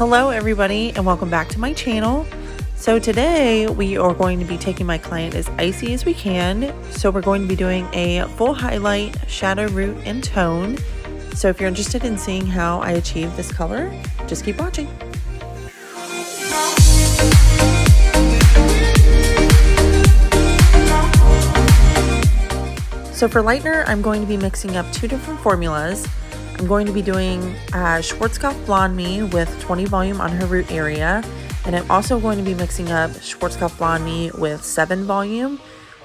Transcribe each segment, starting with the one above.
Hello everybody and welcome back to my channel. So today we are going to be taking my client as icy as we can. So we're going to be doing a full highlight, shadow, root, and tone. So if you're interested in seeing how I achieve this color, just keep watching. So for lightener, I'm going to be mixing up two different formulas. I'm going to be doing Schwarzkopf BlondMe with 20 volume on her root area. And I'm also going to be mixing up Schwarzkopf BlondMe with 7 volume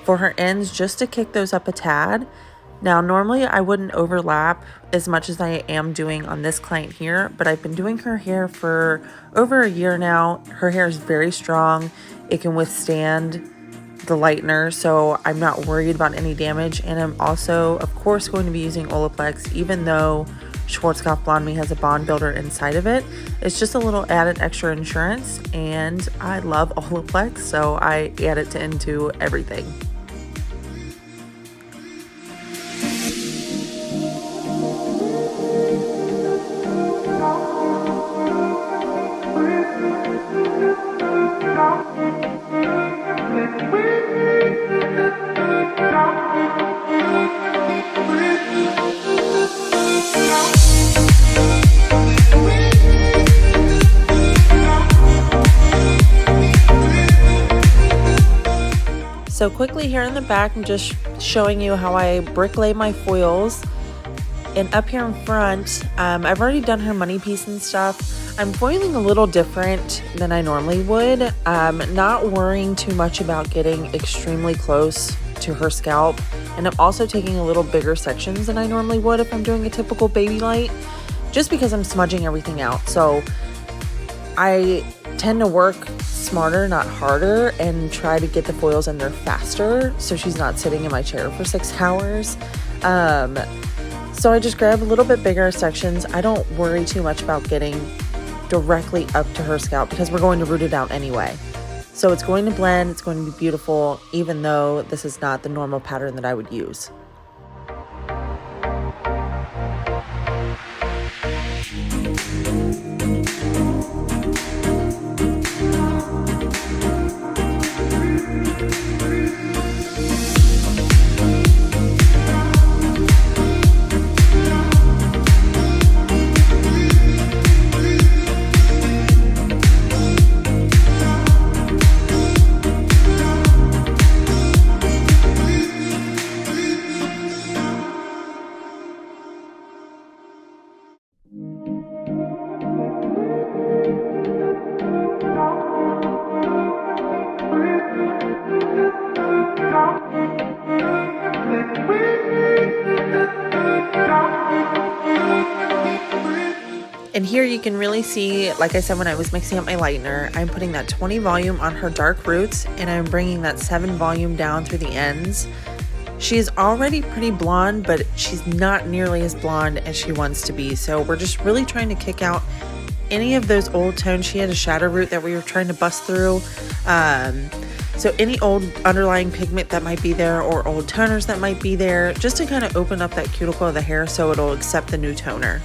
for her ends, just to kick those up a tad. Now, normally I wouldn't overlap as much as I am doing on this client here, but I've been doing her hair for over a year now. Her hair is very strong. It can withstand the lightener, so I'm not worried about any damage. And I'm also, of course, going to be using Olaplex, even though Schwarzkopf BlondMe has a bond builder inside of it. It's just a little added extra insurance, and I love Olaplex, so I add it into everything. So quickly here in the back, I'm just showing you how I brick lay my foils. And up here in front, I've already done her money piece and stuff. I'm foiling a little different than I normally would. Not worrying too much about getting extremely close to her scalp. And I'm also taking a little bigger sections than I normally would if I'm doing a typical baby light, just because I'm smudging everything out. So I tend to work smarter, not harder, and try to get the foils in there faster so she's not sitting in my chair for 6 hours. So I just grab a little bit bigger sections. I don't worry too much about getting directly up to her scalp because we're going to root it out anyway. So it's going to blend, it's going to be beautiful, even though this is not the normal pattern that I would use. And here you can really see, like I said, when I was mixing up my lightener, I'm putting that 20 volume on her dark roots, and I'm bringing that 7 volume down through the ends. She is already pretty blonde, but she's not nearly as blonde as she wants to be. So we're just really trying to kick out any of those old tones. She had a shadow root that we were trying to bust through. So any old underlying pigment that might be there, or old toners that might be there, just to kind of open up that cuticle of the hair so it'll accept the new toner.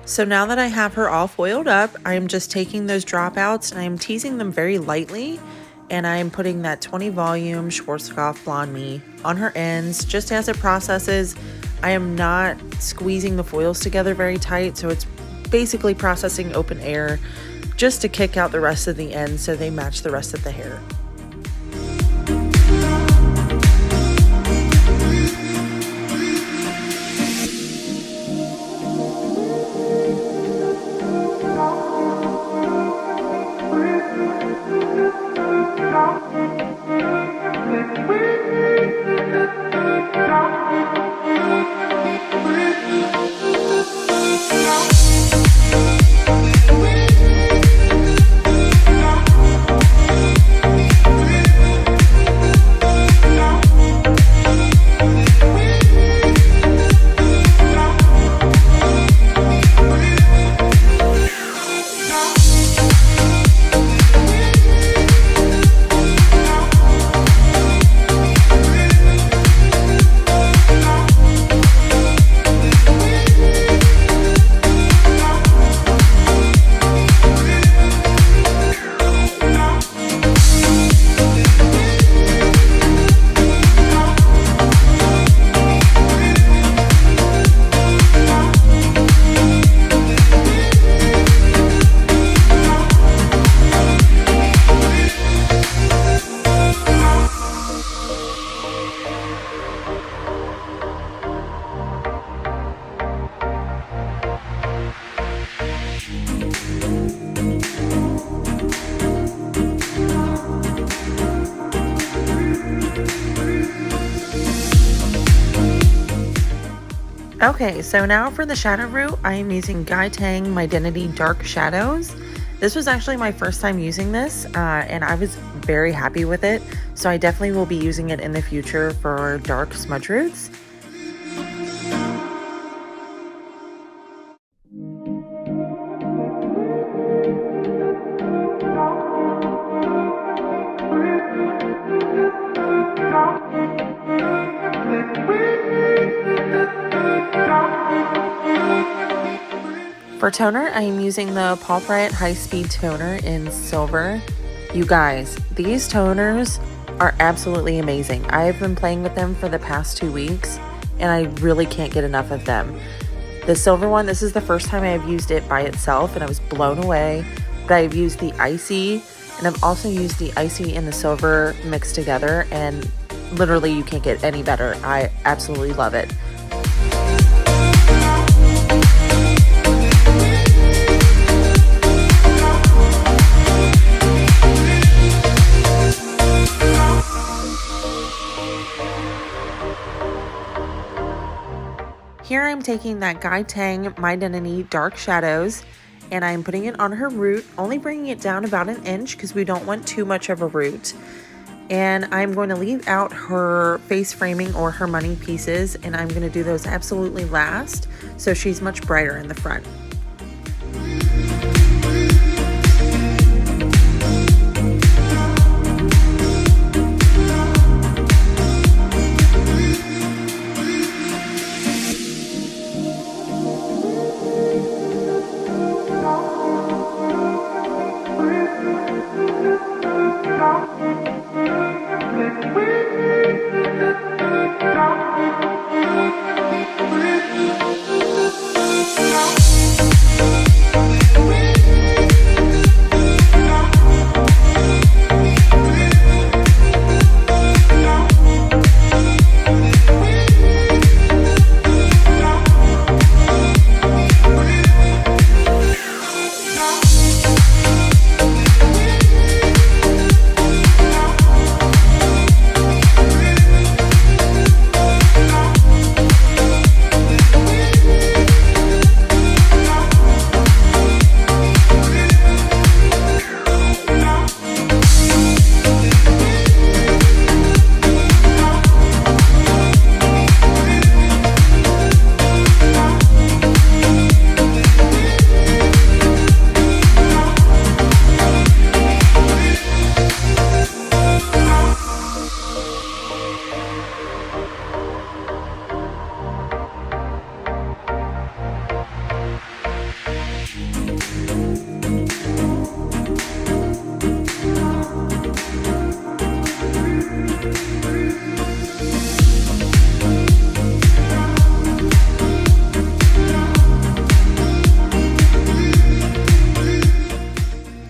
So now that I have her all foiled up, I'm just taking those dropouts and I'm teasing them very lightly, and I'm putting that 20 volume Schwarzkopf BlondMe on her ends just as it processes. I am not squeezing the foils together very tight, so it's basically processing open air just to kick out the rest of the ends so they match the rest of the hair. Okay, so now for the shadow root, I am using Tang Mydentity Dark Shadows. This was actually my first time using this, and I was very happy with it. So I definitely will be using it in the future for dark smudge roots. For toner, I am using the Pulp Riot High Speed Toner in silver. You guys, these toners are absolutely amazing. I have been playing with them for the past 2 weeks, and I really can't get enough of them. The silver one, this is the first time I have used it by itself, and I was blown away. But I've used the icy, and I've also used the icy and the silver mixed together, and literally you can't get any better. I absolutely love it. Here I'm taking that Tang Mydentity Dark Shadows, and I'm putting it on her root, only bringing it down about 1 inch because we don't want too much of a root. And I'm going to leave out her face framing or her money pieces, and I'm going to do those absolutely last, so she's much brighter in the front.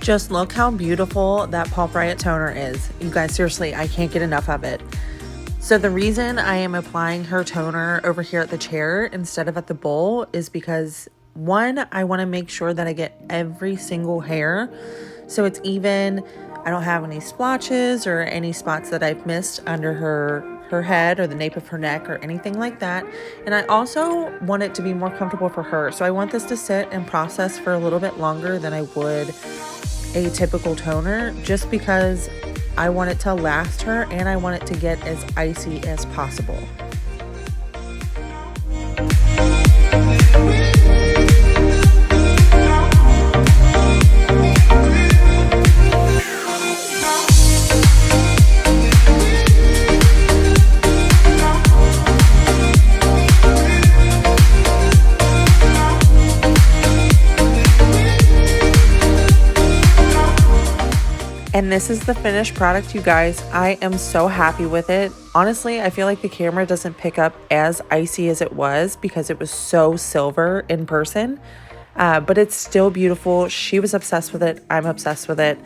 Just look how beautiful that Pulp Riot toner is. You guys, seriously, I can't get enough of it. So the reason I am applying her toner over here at the chair instead of at the bowl is because, one, I want to make sure that I get every single hair so it's even. I don't have any splotches or any spots that I've missed under her head or the nape of her neck or anything like that. And I also want it to be more comfortable for her. So I want this to sit and process for a little bit longer than I would a typical toner, just because I want it to last her and I want it to get as icy as possible. And this is the finished product, you guys. I am so happy with it. Honestly, I feel like the camera doesn't pick up as icy as it was because it was so silver in person. But it's still beautiful. She was obsessed with it. I'm obsessed with it.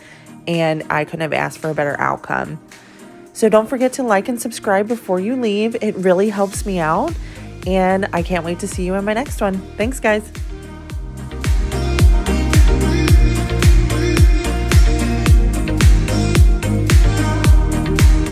And I couldn't have asked for a better outcome. So don't forget to like and subscribe before you leave. It really helps me out. And I can't wait to see you in my next one. Thanks, guys.